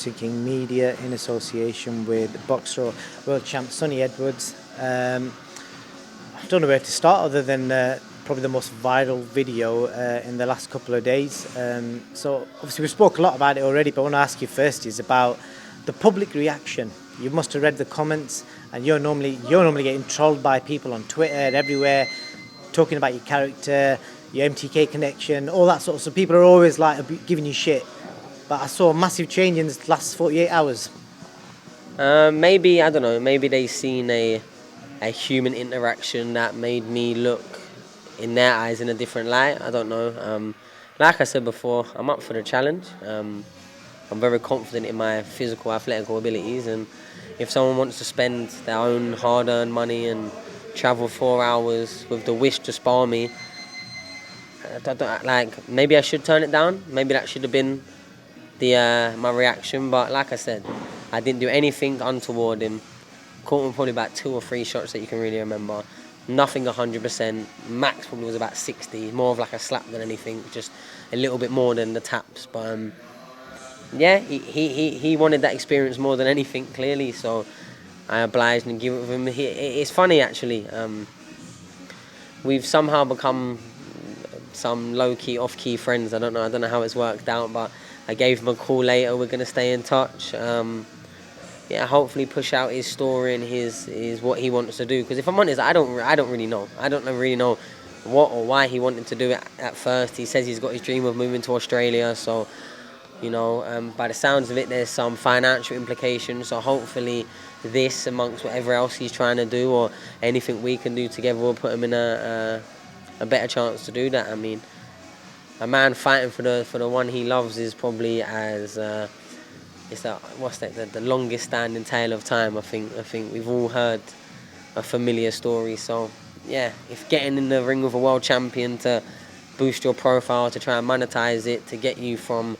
Seeking Media in association with boxer world champ Sonny Edwards. I don't know where to start other than probably the most viral video in the last couple of days. So obviously we spoke a lot about it already, but I want to ask you first is about the public reaction. You must have read the comments, and you're normally getting trolled by people on Twitter everywhere, talking about your character, your MTK connection, all that sort of stuff. People are always like giving you shit. But I saw a massive change in the last 48 hours. Maybe, I don't know, maybe they seen a human interaction that made me look in their eyes in a different light. I don't know. Like I said before, I'm up for the challenge. I'm very confident in my physical, athletical abilities, and if someone wants to spend their own hard-earned money and travel 4 hours with the wish to spar me, maybe I should turn it down. Maybe that should have been my reaction, but like I said, I didn't do anything untoward him. Caught him probably about 2 or 3 shots that you can really remember. Nothing 100%. Max probably was about 60. More of like a slap than anything, just a little bit more than the taps. But yeah, he wanted that experience more than anything, clearly. So I obliged and gave it to him. It's funny actually. We've somehow become some low-key, off-key friends. I don't know how it's worked out, but I gave him a call later. We're gonna stay in touch. Hopefully push out his story and his what he wants to do. Because if I'm honest, I don't really know. I don't really know what or why he wanted to do it at first. He says he's got his dream of moving to Australia. So, by the sounds of it, there's some financial implications. So hopefully, this amongst whatever else he's trying to do or anything we can do together will put him in a better chance to do that. I mean, a man fighting for the one he loves is probably as the longest standing tale of time. I think we've all heard a familiar story. So yeah, if getting in the ring with a world champion to boost your profile, to try and monetize it, to get you from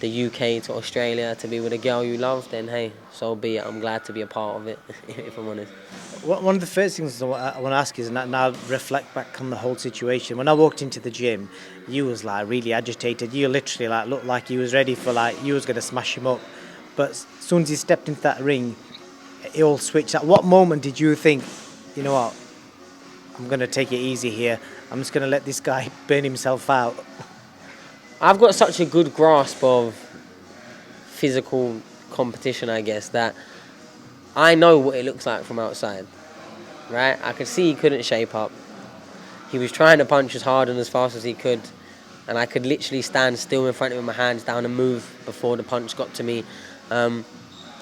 the UK to Australia to be with a girl you love, then hey, so be it. I'm glad to be a part of it, if I'm honest. One of the first things I want to ask is, and now reflect back on the whole situation. When I walked into the gym, you was like really agitated. You literally looked like you was ready for you was going to smash him up. But as soon as you stepped into that ring, it all switched. At what moment did you think, you know what, I'm going to take it easy here. I'm just going to let this guy burn himself out? I've got such a good grasp of physical competition, I guess, that I know what it looks like from outside, right? I could see he couldn't shape up. He was trying to punch as hard and as fast as he could, and I could literally stand still in front of him with my hands down and move before the punch got to me. So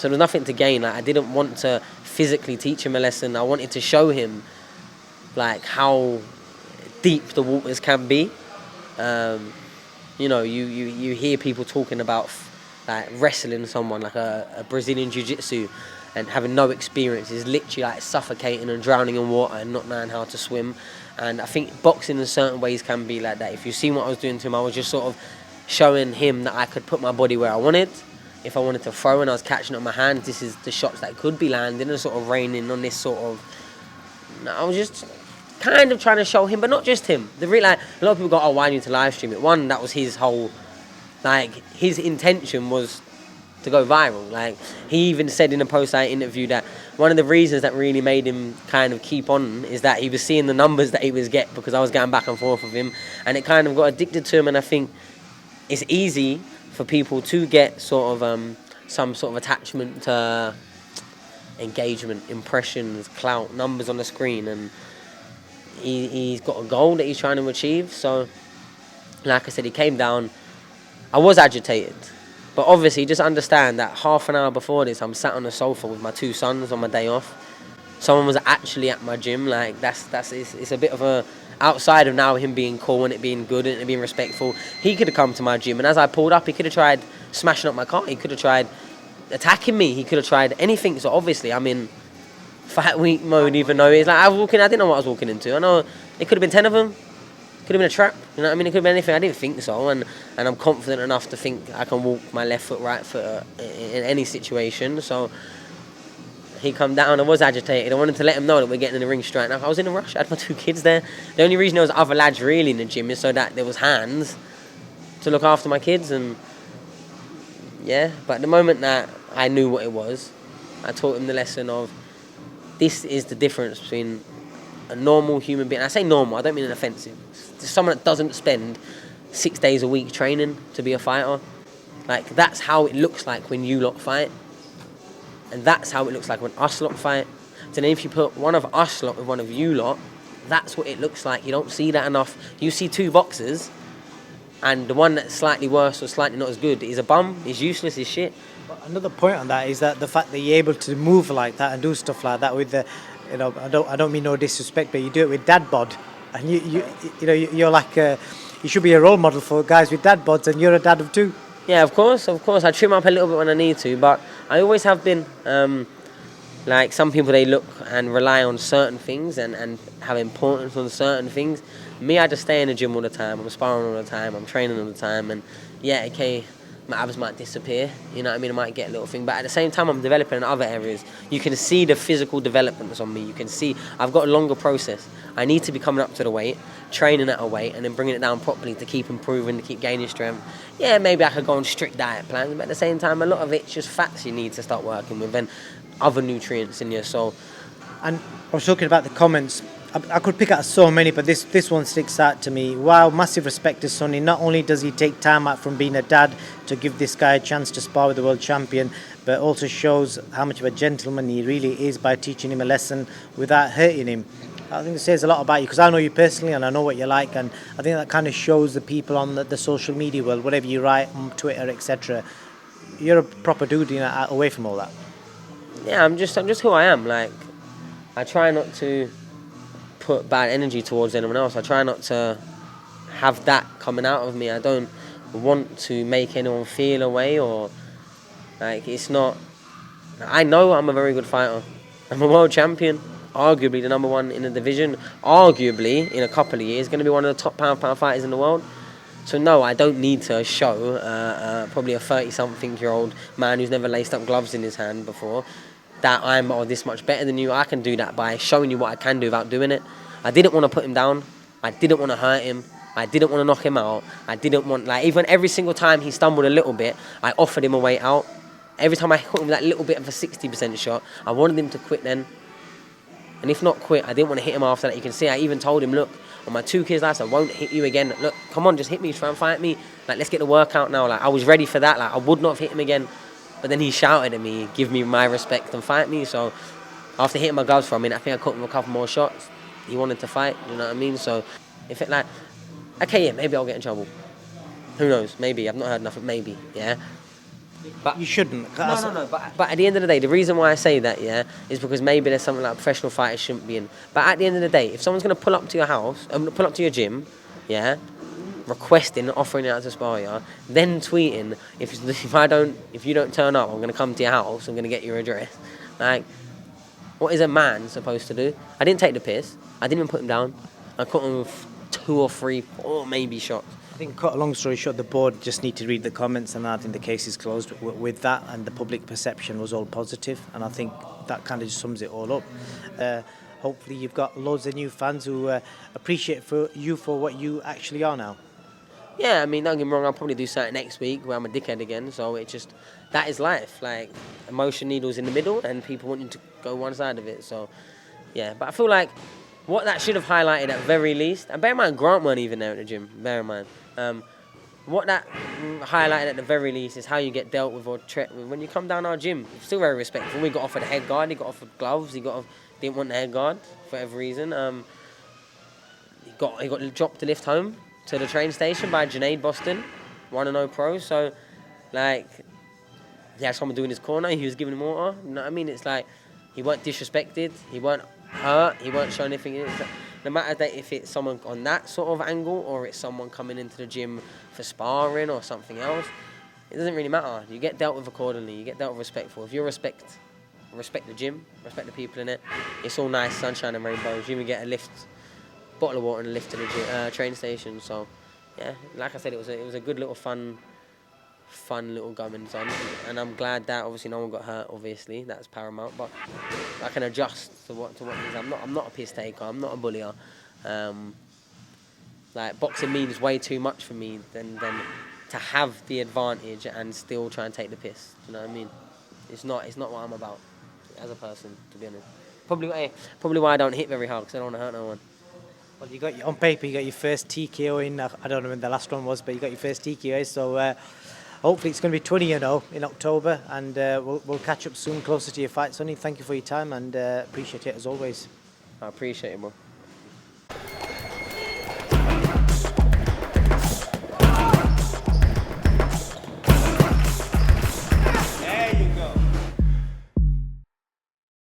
there was nothing to gain. I didn't want to physically teach him a lesson. I wanted to show him how deep the waters can be. You hear people talking about wrestling someone like a Brazilian jiu-jitsu and having no experience is literally suffocating and drowning in water and not knowing how to swim. And I think boxing in certain ways can be like that. If you see what I was doing to him, I was just sort of showing him that I could put my body where I wanted. If I wanted to throw and I was catching it on my hands, this is the shots that could be landing and sort of raining on this sort of... I was just kind of trying to show him, but not just him. A lot of people go, oh, why do you need to live stream it? One, that was his whole... his intention was to go viral. He even said in a post-fight interview that one of the reasons that really made him kind of keep on is that he was seeing the numbers that he was getting because I was going back and forth with him, and it kind of got addicted to him. And I think it's easy for people to get sort of some sort of attachment to engagement, impressions, clout, numbers on the screen, and he's got a goal that he's trying to achieve. So, like I said, he came down. I was agitated, but obviously just understand that half an hour before this, I'm sat on the sofa with my 2 sons on my day off. Someone was actually at my gym. It's a bit of a... Outside of now him being cool and it being good and it being respectful, he could have come to my gym, and as I pulled up, he could have tried smashing up my car. He could have tried attacking me. He could have tried anything. So obviously I'm in fight week mode, even though it's I didn't know what I was walking into. I know it could have been 10 of them. Could have been a trap, you know what I mean? It could have been anything. I didn't think so, and I'm confident enough to think I can walk my left foot, right foot in any situation. So he come down. I was agitated. I wanted to let him know that we're getting in the ring straight now. I was in a rush. I had my 2 kids there. The only reason there was other lads really in the gym is so that there was hands to look after my kids. And yeah. But the moment that I knew what it was, I taught him the lesson of this is the difference between a normal human being. I say normal, I don't mean an offensive. Just someone that doesn't spend 6 days a week training to be a fighter. Like, that's how it looks like when you lot fight. And that's how it looks like when us lot fight. So then if you put one of us lot with one of you lot, that's what it looks like. You don't see that enough. You see two boxers, and the one that's slightly worse or slightly not as good is a bum, is useless, is shit. But another point on that is that the fact that you're able to move like that and do stuff like that with the, you know, I don't mean no disrespect, but you do it with dad bod, and you're like you should be a role model for guys with dad bods, and you're a dad of two. Yeah, of course. I trim up a little bit when I need to, but I always have been. Like, some people, they look and rely on certain things and have importance on certain things. Me, I just stay in the gym all the time. I'm sparring all the time. I'm training all the time. And yeah, okay, my abs might disappear. You know what I mean? I might get a little thing. But at the same time, I'm developing in other areas. You can see the physical developments on me. You can see I've got a longer process. I need to be coming up to the weight, training at a weight, and then bringing it down properly to keep improving, to keep gaining strength. Yeah, maybe I could go on strict diet plans. But at the same time, a lot of it's just fats you need to start working with. And other nutrients in your soul. And I was talking about the comments. I could pick out so many, but this one sticks out to me. Wow, massive respect to Sonny. Not only does he take time out from being a dad to give this guy a chance to spar with the world champion, but also shows how much of a gentleman he really is by teaching him a lesson without hurting him. I think it says a lot about you, because I know you personally and I know what you're like, and I think that kind of shows the people on the social media world, whatever you write on Twitter, etc. You're a proper dude, you know, away from all that. Yeah, I'm just who I am. Like, I try not to put bad energy towards anyone else. I try not to have that coming out of me. I don't want to make anyone feel away, or like, it's not. I know I'm a very good fighter. I'm a world champion, arguably the number one in the division. Arguably, in a couple of years, going to be one of the top pound fighters in the world. So no, I don't need to show probably a 30-something-year-old man who's never laced up gloves in his hand before that I'm this much better than you. I can do that by showing you what I can do without doing it. I didn't want to put him down. I didn't want to hurt him. I didn't want to knock him out. I didn't want, like, even every single time he stumbled a little bit, I offered him a way out. Every time I hit him with that little bit of a 60% shot, I wanted him to quit then. And if not quit, I didn't want to hit him after that. You can see I even told him, look, on my 2 kids last, I won't hit you again. Look, come on, just hit me, try and fight me. Like, let's get the workout now. Like, I was ready for that. Like, I would not have hit him again. But then he shouted at me, give me my respect and fight me. So after hitting my gloves for a minute, I think I caught him a couple more shots. He wanted to fight, you know what I mean? So if it like, okay, yeah, maybe I'll get in trouble. Who knows? Maybe. I've not heard enough. Maybe, yeah. But you shouldn't. No. But at the end of the day, the reason why I say that, yeah, is because maybe there's something like professional fighters shouldn't be in. But at the end of the day, if someone's going to pull up to your house, pull up to your gym, yeah, requesting, offering it out to spar you, then tweeting, if you don't turn up, I'm going to come to your house, I'm going to get your address. Like, what is a man supposed to do? I didn't take the piss. I didn't even put him down. I caught him with 2 or 3 or maybe shots. I think, cut a long story short, the board just need to read the comments, and I think the case is closed with that, and the public perception was all positive, and I think that kind of just sums it all up. Hopefully you've got loads of new fans who appreciate you for what you actually are now. Yeah, I mean, don't get me wrong, I'll probably do something next week where I'm a dickhead again, so it just, that is life. Like, emotion needles in the middle, and people want you to go one side of it, so, yeah. But I feel like what that should have highlighted at very least, and bear in mind, Grant weren't even there at the gym, bear in mind. What that highlighted at the very least is how you get dealt with or when you come down our gym. Still very respectful. We got offered a head guard, he got offered gloves, didn't want the head guard for whatever reason. He got dropped to lift home to the train station by Junaid Boston, 1-0 pro. So, like, he had someone doing his corner, he was giving him water. You know what I mean? It's like, he weren't disrespected, he weren't hurt, he weren't showing anything. No matter that if it's someone on that sort of angle or it's someone coming into the gym for sparring or something else, it doesn't really matter. You get dealt with accordingly, you get dealt with respectful. If you respect the gym, respect the people in it, it's all nice, sunshine and rainbows. You even get a lift, bottle of water and a lift to the train station. So, yeah, like I said, it was a good little fun little goings on, and I'm glad that obviously no one got hurt. Obviously, that's paramount. But I can adjust to what it is. I'm not a piss taker. I'm not a bullier. Like, boxing means way too much for me than to have the advantage and still try and take the piss. You know what I mean? It's not what I'm about as a person, to be honest. Probably why I don't hit very hard, because I don't want to hurt no one. Well, you got on paper, you got your first TKO in. I don't know when the last one was, but you got your first TKO. So hopefully it's going to be 20-0 in October, and we'll catch up soon, closer to your fight, Sonny. Thank you for your time, and appreciate it as always. I appreciate it, bro.